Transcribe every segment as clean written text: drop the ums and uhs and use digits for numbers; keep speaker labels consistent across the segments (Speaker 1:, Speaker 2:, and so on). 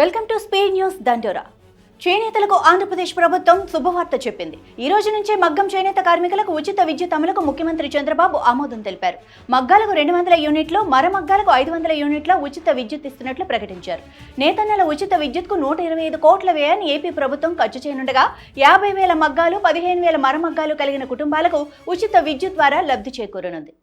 Speaker 1: Welcome to speed news దండోరా. చేనేతలకు ఆంధ్రప్రదేశ్ ప్రభుత్వం శుభవార్త చెప్పింది. ఈ రోజు నుంచే మగ్గం చేనేత కార్మికులకు ఉచిత విద్యుత్ అమలుకు ముఖ్యమంత్రి చంద్రబాబు ఆమోదం తెలిపారు. మగ్గాలకు 200 యూనిట్లు, మరమగ్గాలకు 500 యూనిట్ల ఉచిత విద్యుత్ ఇస్తున్నట్లు ప్రకటించారు. నేతన్నల ఉచిత విద్యుత్కు 125 కోట్ల వ్యయాన్ని ఏపీ ప్రభుత్వం ఖర్చు చేయనుండగా 50,000 మగ్గాలు, 15,000 మరమగ్గాలు కలిగిన కుటుంబాలకు ఉచిత విద్యుత్ ద్వారా లబ్ధి చేకూరనుంది.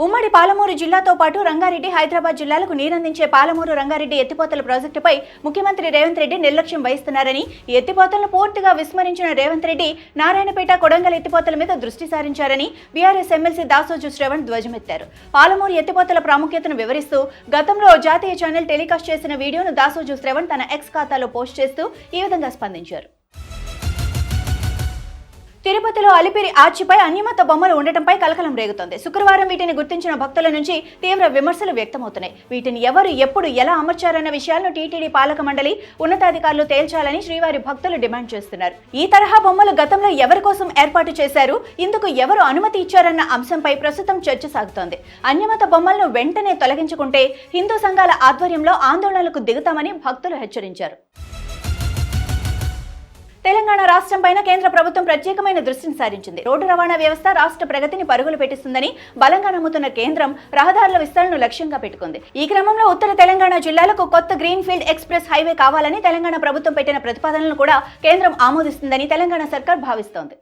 Speaker 1: ఉమ్మడి పాలమూరు జిల్లాతో పాటు రంగారెడ్డి, హైదరాబాద్ జిల్లాలకు నీరందించే పాలమూరు రంగారెడ్డి ఎత్తిపోతల ప్రాజెక్టుపై ముఖ్యమంత్రి రేవంత్ రెడ్డి నిర్లక్ష్యం వహిస్తున్నారని, ఈ ఎత్తిపోతలను పూర్తిగా విస్మరించిన రేవంత్ రెడ్డి నారాయణపేట, కొడంగల్ ఎత్తిపోతల మీద దృష్టి సారించారని బీఆర్ఎస్ ఎమ్మెల్సీ దాసోజు శ్రవణ్ ధ్వజమెత్తారు. పాలమూరు ఎత్తిపోతల ప్రాముఖ్యతను వివరిస్తూ గతంలో జాతీయ ఛానల్ టెలికాస్ట్ చేసిన వీడియోను దాసోజు శ్రవణ్ తన ఎక్స్ ఖాతాలో పోస్ట్ చేస్తూ ఈ విధంగా స్పందించారు. తిరుపతిలో అలిపిరి ఆర్చిపై అన్యమత బొమ్మలు ఉండటంపై కలకలం రేగుతోంది. శుక్రవారం వీటిని గుర్తించిన భక్తుల నుంచి తీవ్ర విమర్శలు వ్యక్తమవుతున్నాయి. వీటిని ఎవరు, ఎప్పుడు, ఎలా అమర్చారన్న విషయాలను టీటీడీ పాలక మండలి ఉన్నతాధికారులు తేల్చాలని శ్రీవారి భక్తులు డిమాండ్ చేస్తున్నారు. ఈ తరహా బొమ్మలు గతంలో ఎవరి కోసం ఏర్పాటు చేశారు, ఇందుకు ఎవరు అనుమతి ఇచ్చారన్న అంశంపై ప్రస్తుతం చర్చ సాగుతోంది. అన్యమత బొమ్మలను వెంటనే తొలగించుకుంటే హిందూ సంఘాల ఆధ్వర్యంలో ఆందోళనలకు దిగుతామని భక్తులు హెచ్చరించారు. తెలంగాణ రాష్ట్రంపైన కేంద్ర ప్రభుత్వం ప్రత్యేకమైన దృష్టిని సారించింది. రోడ్డు రవాణా వ్యవస్థ రాష్ట్ర ప్రగతిని పరుగులు పెట్టిస్తుందని బలంగా నమ్ముతున్న కేంద్రం రహదారుల విస్తరణను లక్ష్యంగా పెట్టుకుంది. ఈ క్రమంలో ఉత్తర తెలంగాణ జిల్లాలకు కొత్త గ్రీన్ఫీల్డ్ ఎక్స్ప్రెస్ హైవే కావాలని తెలంగాణ ప్రభుత్వం పెట్టిన ప్రతిపాదనలను కూడా కేంద్రం ఆమోదిస్తుందని తెలంగాణ సర్కార్ భావిస్తోంది.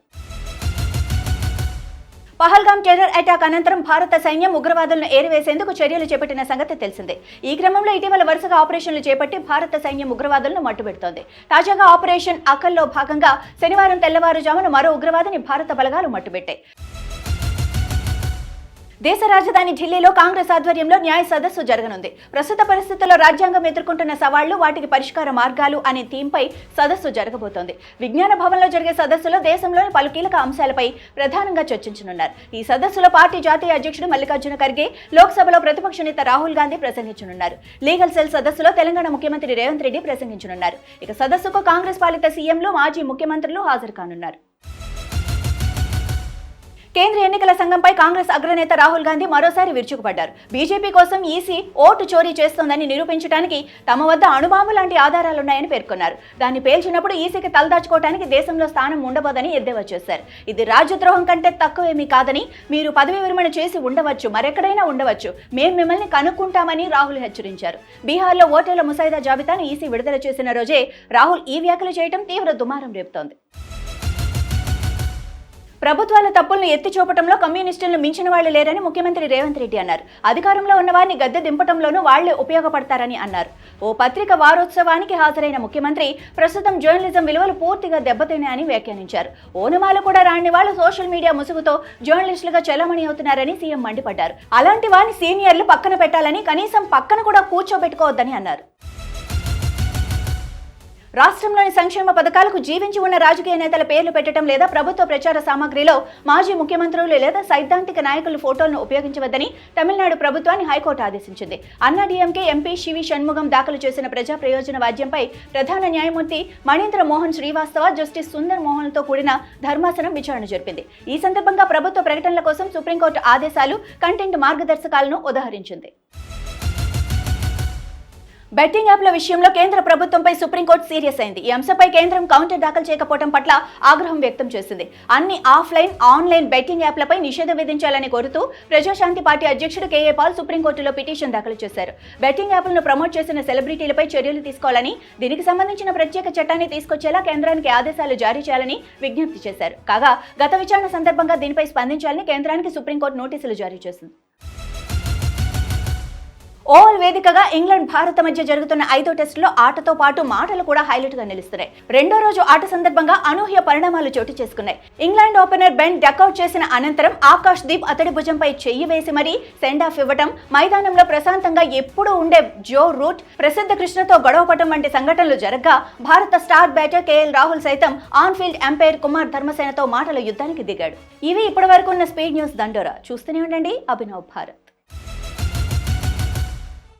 Speaker 1: పహల్గాం టెర్రర్ అటాక్ అనంతరం భారత సైన్యం ఉగ్రవాదులను ఏరివేసేందుకు చర్యలు చేపట్టిన సంగతి తెలిసిందే. ఈ క్రమంలో ఇటీవల వరుసగా ఆపరేషన్లు చేపట్టి భారత సైన్యం ఉగ్రవాదులను మట్టుబెడుతోంది. తాజాగా ఆపరేషన్ అకల్లో భాగంగా శనివారం తెల్లవారుజామున మరో ఉగ్రవాదిని భారత బలగాలు మట్టుబెట్టాయి. దేశ రాజధాని ఢిల్లీలో కాంగ్రెస్ ఆధ్వర్యంలో న్యాయ సదస్సు జరగనుంది. ప్రస్తుత పరిస్థితుల్లో రాజ్యాంగం ఎదుర్కొంటున్న సవాళ్లు, వాటికి పరిష్కార మార్గాలు అనే థీమ్పై సదస్సు జరగబోతోంది. విజ్ఞాన భవన్లో జరిగే సదస్సులో దేశంలోని పలు కీలక అంశాలపై ప్రధానంగా చర్చించనున్నారు. ఈ సదస్సులో పార్టీ జాతీయ అధ్యక్షుడు మల్లికార్జున ఖర్గే, లోక్సభలో ప్రతిపక్ష నేత రాహుల్ గాంధీ ప్రసంగించనున్నారు. లీగల్ సెల్ సదస్సులో తెలంగాణ ముఖ్యమంత్రి రేవంత్ రెడ్డి ప్రసంగించనున్నారు. ఇక సదస్సుకు కాంగ్రెస్ పాలిత సీఎంలు, మాజీ ముఖ్యమంత్రులు హాజరు కానున్నారు. కేంద్ర ఎన్నికల సంఘంపై కాంగ్రెస్ అగ్రనేత రాహుల్ గాంధీ మరోసారి విరుచుకుపడ్డారు. బీజేపీ కోసం ఈసీ ఓటు చోరీ చేస్తోందని నిరూపించడానికి తమ వద్ద అణుబాంబు లాంటి ఆధారాలున్నాయని పేర్కొన్నారు. దాన్ని పేల్చినప్పుడు ఈసీకి తలదాచుకోవడానికి దేశంలో స్థానం ఉండబోదని ఎద్దేవా చేశారు. ఇది రాజ్యద్రోహం కంటే తక్కువేమీ కాదని, మీరు పదవి విరమణ చేసి ఉండవచ్చు, మరెక్కడైనా ఉండవచ్చు, మేం మిమ్మల్ని కనుక్కుంటామని రాహుల్ హెచ్చరించారు. బీహార్లో ఓటర్ల ముసాయిదా జాబితాను ఈసీ విడుదల చేసిన రోజే రాహుల్ ఈ వ్యాఖ్యలు చేయడం తీవ్ర దుమారం రేపుతోంది. ప్రభుత్వాల తప్పులను ఎత్తి చూపటంలో కమ్యూనిస్టులను మించిన వాళ్లు లేరని ముఖ్యమంత్రి రేవంత్ రెడ్డి అన్నారు. అధికారంలో ఉన్న వారిని గద్దె దింపటంలోనూ వాళ్లే ఉపయోగపడతారని అన్నారు. ఓ పత్రిక వారోత్సవానికి హాజరైన ముఖ్యమంత్రి ప్రస్తుతం జర్నలిజం విలువలు పూర్తిగా దెబ్బతిన్నాయని వ్యాఖ్యానించారు. ఓనమాలు కూడా రాని వాళ్లు సోషల్ మీడియా ముసుగుతో జర్నలిస్టులుగా చెలమణి అవుతున్నారని సీఎం మండిపడ్డారు. అలాంటి వారిని సీనియర్లు పక్కన పెట్టాలని, కనీసం పక్కన కూడా కూర్చోబెట్టుకోవద్దని అన్నారు. రాష్ట్రంలోని సంక్షేమ పథకాలకు జీవించి ఉన్న రాజకీయ నేతల పేర్లు పెట్టడం లేదా ప్రభుత్వ ప్రచార సామగ్రిలో మాజీ ముఖ్యమంత్రులు లేదా సైద్ధాంతిక నాయకుల ఫోటోలను ఉపయోగించవద్దని తమిళనాడు ప్రభుత్వాన్ని హైకోర్టు ఆదేశించింది. అన్నాడీఎంకే ఎంపీ శివి షణ్ముగం దాఖలు చేసిన ప్రజా ప్రయోజన వాద్యంపై ప్రధాన న్యాయమూర్తి మణీంద్ర మోహన్ శ్రీవాస్తవ, జస్టిస్ సుందర్ మోహన్లతో కూడిన ధర్మాసనం విచారణ జరిపింది. ఈ సందర్భంగా ప్రభుత్వ ప్రకటనల కోసం సుప్రీంకోర్టు ఆదేశాలు, కంటెంట్ మార్గదర్శకాలను ఉదహరించింది. బెట్టింగ్ యాప్ల విషయంలో కేంద్ర ప్రభుత్వంపై సుప్రీంకోర్టు సీరియస్ అయింది. ఈ అంశంపై కేంద్రం కౌంటర్ దాఖలు చేయకపోవడం పట్ల ఆగ్రహం వ్యక్తం చేసింది. అన్ని ఆఫ్లైన్, ఆన్లైన్ బెట్టింగ్ యాప్లపై నిషేధం విధించాలని కోరుతూ ప్రజాశాంతి పార్టీ అధ్యక్షుడు కేఏ పాల్ సుప్రీంకోర్టులో పిటిషన్ దాఖలు చేశారు. బెట్టింగ్ యాప్లను ప్రమోట్ చేసిన సెలబ్రిటీలపై చర్యలు తీసుకోవాలని, దీనికి సంబంధించిన ప్రత్యేక చట్టాన్ని తీసుకొచ్చేలా కేంద్రానికి ఆదేశాలు జారీ చేయాలని విజ్ఞప్తి చేశారు. కాగా గత విచారణ సందర్భంగా దీనిపై స్పందించాలని కేంద్రానికి సుప్రీంకోర్టు నోటీసులు జారీ చేసింది. ఓవల్ వేదికగా ఇంగ్లాండ్, భారత మధ్య జరుగుతున్న 5వ టెస్టులో ఆటతో పాటు మాటలు కూడా హైలైట్ గా నిలుస్తున్నాయి. రెండో రోజు ఆట సందర్భంగా అనూహ్య పరిణామాలు చోటు చేసుకున్నాయి. ఇంగ్లాండ్ ఓపెనర్ బెన్ డకౌట్ చేసిన అనంతరం ఆకాష్ దీప్ అతడి భుజంపై చెయ్యి వేసి మరీ సెండ్ ఆఫ్ ఇవ్వటం, మైదానంలో ప్రశాంతంగా ఎప్పుడూ ఉండే జో రూట్ ప్రసిద్ధ కృష్ణతో గొడవపడటం వంటి సంఘటనలు జరగ్గా భారత స్టార్ బ్యాటర్ కేఎల్ రాహుల్ సైతం ఆన్ ఫీల్డ్ ఎంపైర్ కుమార్ ధర్మసేనతో మాటల యుద్ధానికి దిగాడు. ఇవి ఇప్పటి వరకు ఉన్న స్పీడ్ న్యూస్ దండోరా. చూస్తూనే ఉండండి అభినవ్ భారత్.